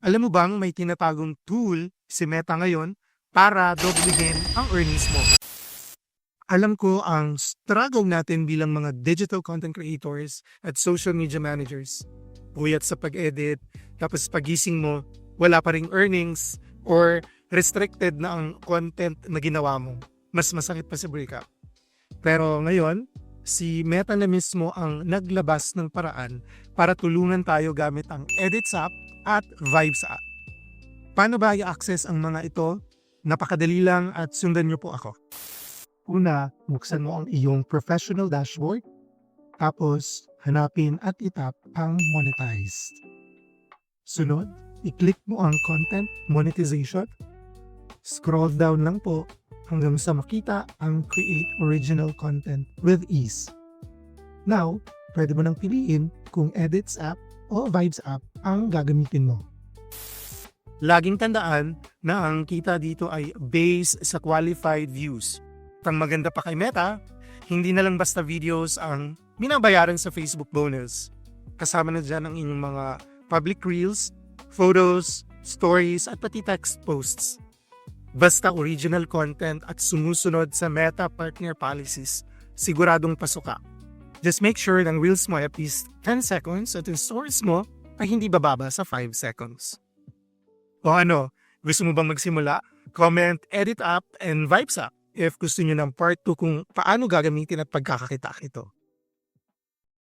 Alam mo bang may tinatagong tool si Meta ngayon para doblehin ang earnings mo? Alam ko ang struggle natin bilang mga digital content creators at social media managers. Puyat sa pag-edit, tapos pagising mo, wala pa ring earnings or restricted na ang content na ginawa mo. Mas masakit pa si breakup. Pero ngayon, si Meta na mismo ang naglabas ng paraan para tulungan tayo gamit ang Edits app at Vibes app. Paano ba i-access ang mga ito? Napakadali lang at sundan niyo po ako. Una, buksan mo ang iyong professional dashboard. Tapos, hanapin at itap ang monetized. Sunod, i-click mo ang content monetization. Scroll down lang po hanggang sa makita ang create original content with ease. Now, pwede mo nang piliin kung Edits app o Vibes app ang gagamitin mo. Laging tandaan na ang kita dito ay based sa qualified views. Ang maganda pa kay Meta, hindi na lang basta videos ang binabayaran sa Facebook bonus. Kasama na dyan ang inyong mga public reels, photos, stories at pati text posts. Basta original content at sumusunod sa Meta partner policies, siguradong pasok ka. Just make sure ng reels mo ay at least 10 seconds at yung stories mo ay hindi bababa sa 5 seconds. O ano, gusto mo bang magsimula? Comment, Edit app, and Vibes app if gusto nyo ng part 2 kung paano gagamitin at pagkakakitaan ito.